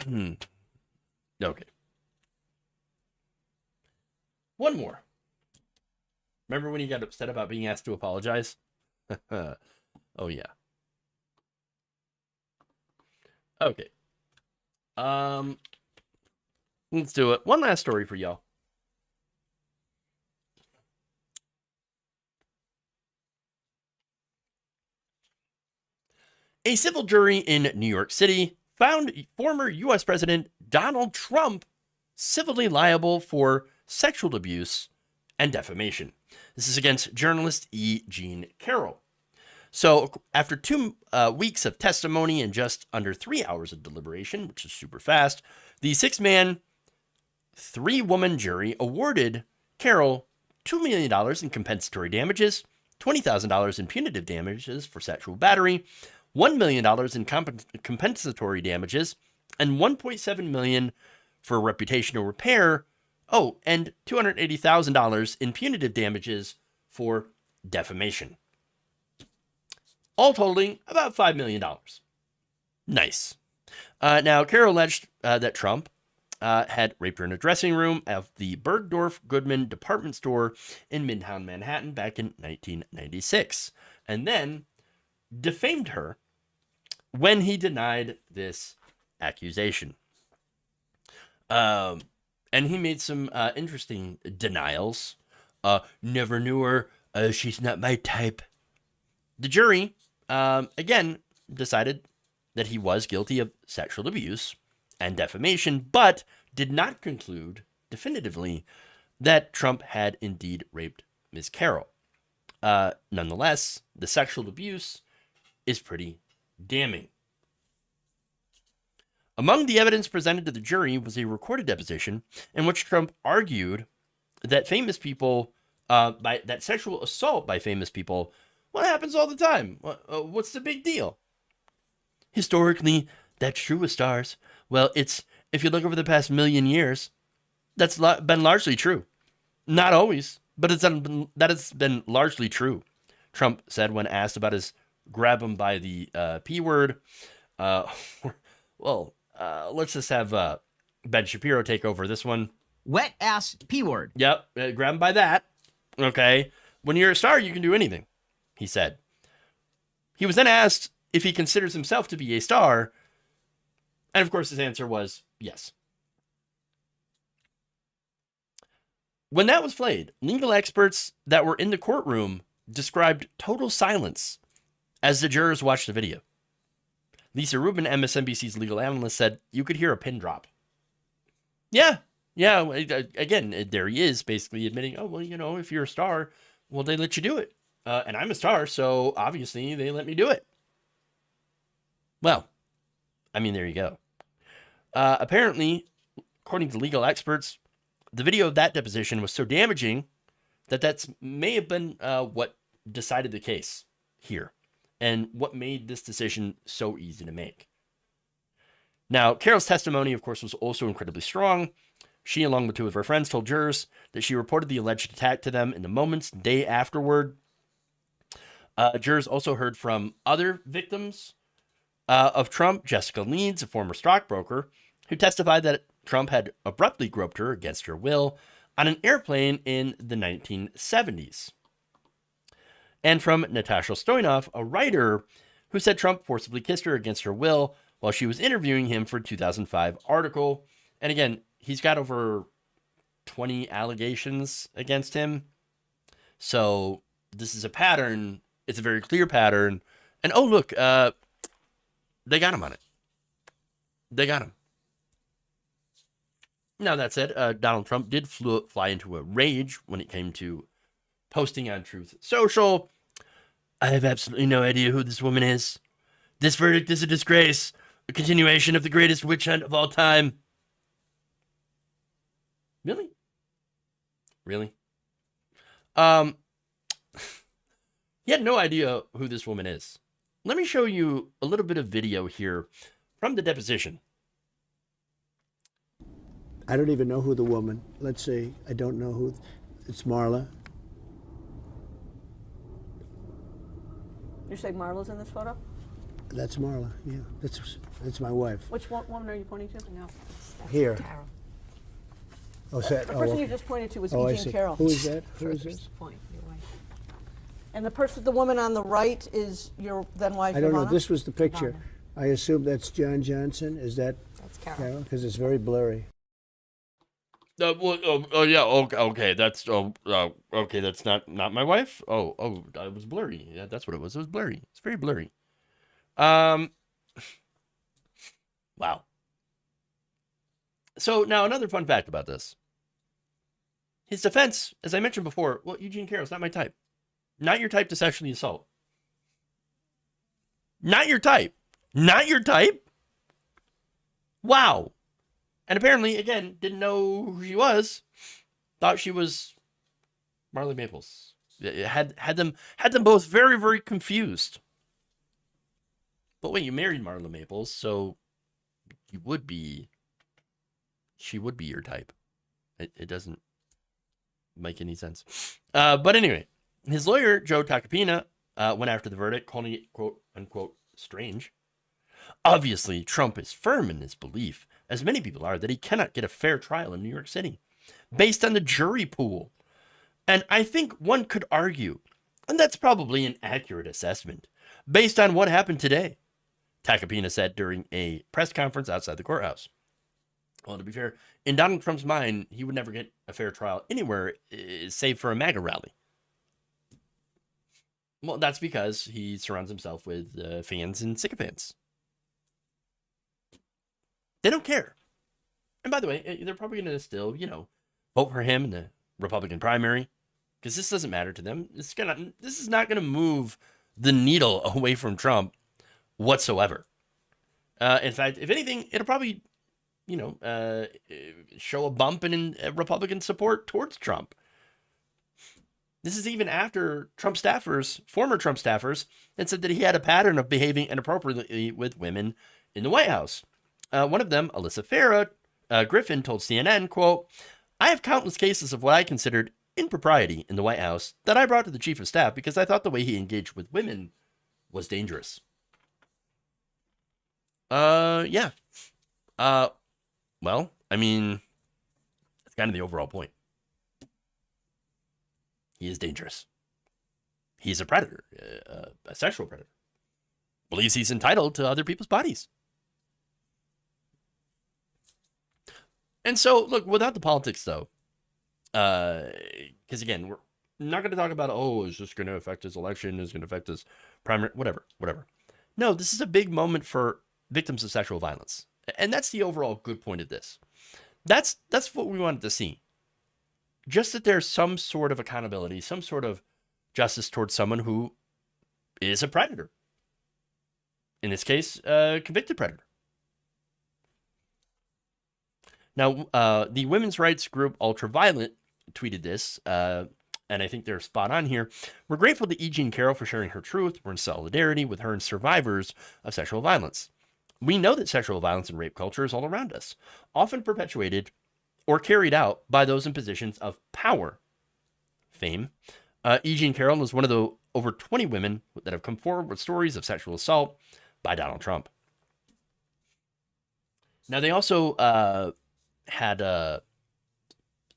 Okay. One more. Remember when he got upset about being asked to apologize? Oh, yeah. Okay. Let's do it. One last story for y'all. A civil jury in New York City found former U.S. President Donald Trump civilly liable for sexual abuse and defamation. This is against journalist E. Jean Carroll. So after 2 weeks of testimony and just under 3 hours of deliberation, which is super fast, the 6-man, 3-woman jury awarded Carroll $2 million in compensatory damages, $20,000 in punitive damages for sexual battery, $1 million in compensatory damages, and $1.7 million for reputational repair. Oh, and $280,000 in punitive damages for defamation. All totaling about $5 million. Nice. Now, Carroll alleged that Trump had raped her in a dressing room of the Bergdorf Goodman department store in Midtown Manhattan back in 1996, and then defamed her when he denied this accusation. And he made some interesting denials. Never knew her. She's not my type. The jury, again, decided that he was guilty of sexual abuse and defamation, but did not conclude definitively that Trump had indeed raped Ms. Carroll. Nonetheless, the sexual abuse is pretty damning. Among the evidence presented to the jury was a recorded deposition in which Trump argued that famous people, that sexual assault by famous people, well, happens all the time. What's the big deal? Historically, that's true with stars. Well, if you look over the past million years, that's been largely true. Not always, but that has been largely true, Trump said when asked about his grab him by the P word. Let's just have Ben Shapiro take over this one. Wet ass P word. Yep, grab him by that. Okay. When you're a star, you can do anything, he said. He was then asked if he considers himself to be a star, and of course his answer was yes. When that was played, legal experts that were in the courtroom described total silence as the jurors watched the video. Lisa Rubin, MSNBC's legal analyst, said you could hear a pin drop. Yeah. Again, there he is basically admitting, oh, well, if you're a star, well, they let you do it. And I'm a star, so obviously they let me do it. Well, I mean, there you go. Apparently, according to legal experts, the video of that deposition was so damaging that may have been what decided the case here and what made this decision so easy to make. Now, Carroll's testimony, of course, was also incredibly strong. She, along with 2 of her friends, told jurors that she reported the alleged attack to them in the moments, day afterward. Jurors also heard from other victims of Trump, Jessica Leeds, a former stockbroker, who testified that Trump had abruptly groped her against her will on an airplane in the 1970s. And from Natasha Stoyanov, a writer who said Trump forcibly kissed her against her will while she was interviewing him for a 2005 article. And again, he's got over 20 allegations against him. So this is a pattern. It's a very clear pattern. And oh, look, they got him on it. They got him. Now, that said, Donald Trump did fly into a rage when it came to posting on Truth Social. I have absolutely no idea who this woman is. This verdict is a disgrace, a continuation of the greatest witch hunt of all time. Really? He had no idea who this woman is. Let me show you a little bit of video here from the deposition. I don't even know who the woman. Let's see. I don't know who. It's Marla. You say Marla's in this photo? That's Marla. Yeah, that's my wife. Which woman are you pointing to? No, that's Here. Carol. Oh, is that, The person you just pointed to was I E. see. Jean Carroll. Who is that? Who is this? Point, your wife. And the woman on the right is your then wife. I don't know. Ivana? This was the picture. Ivana. I assume that's John Johnson. Is that That's Carol. Carol? Because it's very blurry. Yeah. Okay. That's okay. That's not my wife. It was blurry. Yeah, that's what it was. It was blurry. It's very blurry. Wow. So now another fun fact about this. His defense, as I mentioned before, well, Eugene Carroll's not my type. Not your type to sexually assault. Not your type. Not your type? Wow. And apparently, again, didn't know who she was. Thought she was Marley Maples. Had them both very, very confused. But wait, you married Marla Maples, so she would be your type. It doesn't make any sense. But anyway, his lawyer, Joe Tacopina, went after the verdict, calling it, quote, unquote, strange. Obviously, Trump is firm in his belief, as many people are, that he cannot get a fair trial in New York City, based on the jury pool. And I think one could argue, and that's probably an accurate assessment, based on what happened today, Tacopina said during a press conference outside the courthouse. Well, to be fair, in Donald Trump's mind, he would never get a fair trial anywhere, save for a MAGA rally. Well, that's because he surrounds himself with fans and sycophants. They don't care. And by the way, they're probably going to still, vote for him in the Republican primary, because this doesn't matter to them. This is not going to move the needle away from Trump whatsoever. In fact, if anything, it'll probably, show a bump in Republican support towards Trump. This is even after former Trump staffers, had said that he had a pattern of behaving inappropriately with women in the White House. One of them, Alyssa Farah Griffin, told CNN, quote, "I have countless cases of what I considered impropriety in the White House that I brought to the chief of staff because I thought the way he engaged with women was dangerous." Yeah. Well, I mean, that's kind of the overall point. He is dangerous. He's a predator, a sexual predator. Believes he's entitled to other people's bodies. And so, look, without the politics, though, because again, we're not going to talk about, is this going to affect his election? Is it going to affect his primary? Whatever. No, this is a big moment for victims of sexual violence. And that's the overall good point of this. That's what we wanted to see. Just that there's some sort of accountability, some sort of justice towards someone who is a predator. In this case, a convicted predator. Now, the women's rights group Ultraviolet tweeted this, and I think they're spot on here. "We're grateful to E. Jean Carroll for sharing her truth. We're in solidarity with her and survivors of sexual violence. We know that sexual violence and rape culture is all around us, often perpetuated or carried out by those in positions of power." Fame. E. Jean Carroll is one of the over 20 women that have come forward with stories of sexual assault by Donald Trump. Now, they also had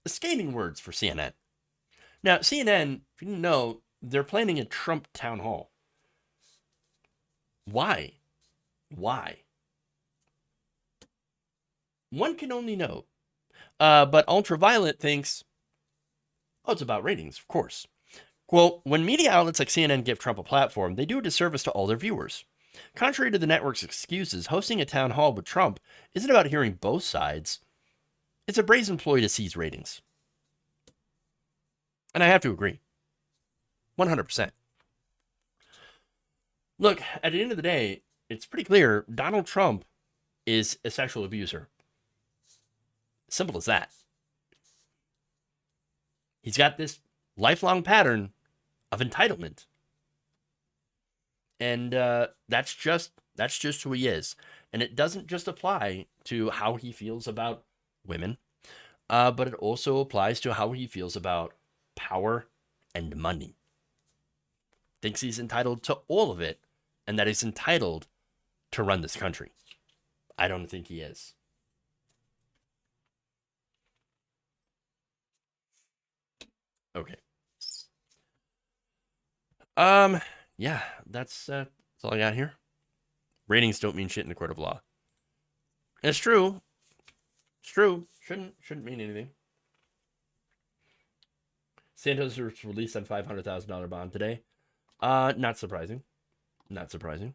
scathing words for CNN. Now, CNN, if you didn't know, they're planning a Trump town hall. Why? One can only know. But Ultraviolet thinks, it's about ratings, of course. Quote, "When media outlets like CNN give Trump a platform, they do a disservice to all their viewers. Contrary to the network's excuses, hosting a town hall with Trump isn't about hearing both sides. It's a brazen ploy to seize ratings." And I have to agree. 100%. Look, at the end of the day, it's pretty clear Donald Trump is a sexual abuser. Simple as that. He's got this lifelong pattern of entitlement. And that's just who he is. And it doesn't just apply to how he feels about women, but it also applies to how he feels about power and money. Thinks he's entitled to all of it, and that he's entitled to run this country. I don't think he is. Okay. Yeah, that's all I got here. Ratings don't mean shit in the court of law. It's true. It's true. Shouldn't mean anything. Santos was released on $500,000 bond today. Not surprising. Not surprising.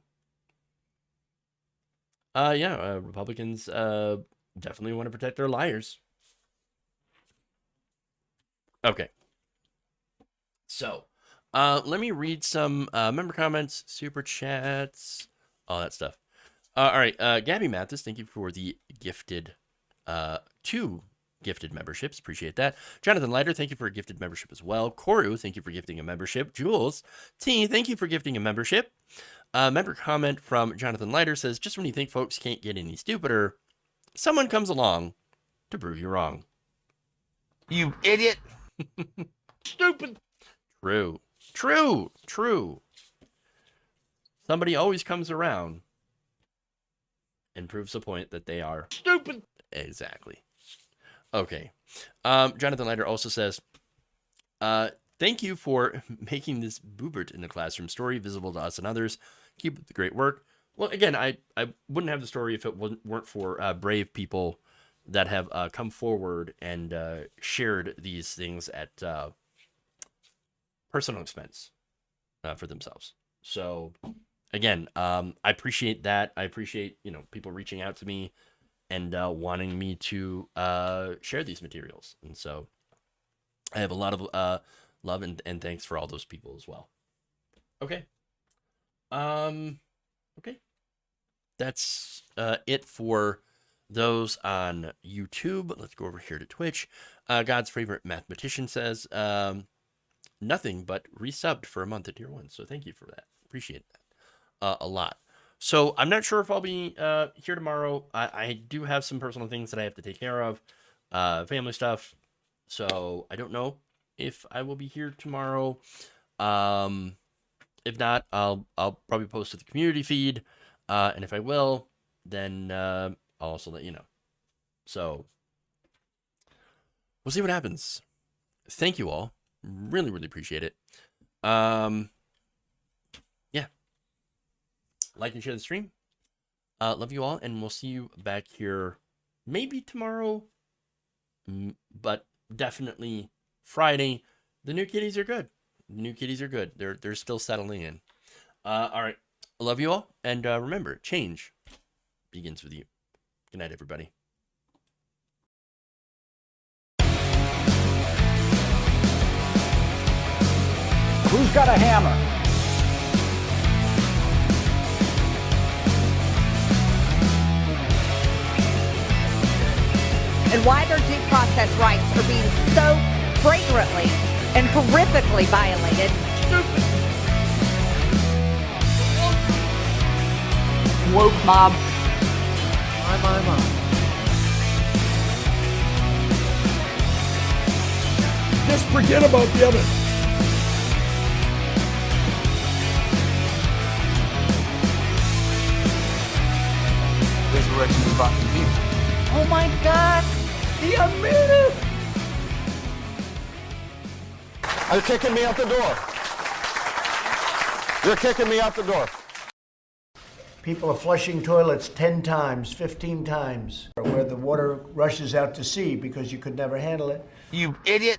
Republicans definitely want to protect their liars. Okay. So, let me read some member comments, super chats, all that stuff. All right, Gabby Mathis, thank you for the gifted 2 gifted memberships. Appreciate that. Jonathan Leiter, thank you for a gifted membership as well. Koru, thank you for gifting a membership. Jules T, thank you for gifting a membership. Member comment from Jonathan Leiter says, just when you think folks can't get any stupider, someone comes along to prove you wrong. You idiot. Stupid. True. Somebody always comes around and proves a point that they are stupid. Exactly. Okay. Jonathan Leiter also says, thank you for making this Bobert in the classroom story visible to us and others. Keep up the great work. Well, again, I wouldn't have the story if it weren't for brave people that have come forward and shared these things at personal expense for themselves. So, again, I appreciate that. I appreciate, people reaching out to me and wanting me to share these materials. And so I have a lot of love and thanks for all those people as well. Okay. Okay. That's it for those on YouTube. Let's go over here to Twitch. God's favorite mathematician says, nothing but resubbed for a month at Tier 1. So thank you for that. Appreciate that a lot. So I'm not sure if I'll be here tomorrow. I do have some personal things that I have to take care of, family stuff. So I don't know if I will be here tomorrow. If not, I'll probably post to the community feed. And if I will, then I'll also let you know. So we'll see what happens. Thank you all. Really, really appreciate it. Yeah. Like and share the stream. Love you all, and we'll see you back here maybe tomorrow, but definitely Friday. The new kitties are good. They're still settling in. All right. I love you all, and remember, change begins with you. Good night, everybody. Who's got a hammer? And why their due process rights are being so flagrantly and horrifically violated. Stupid. Woke mob. My. Just forget about the other. Resurrection of rotten people. Oh my God. The minute. You're kicking me out the door. You're kicking me out the door. People are flushing toilets 10 times, 15 times, where the water rushes out to sea because you could never handle it. You idiot.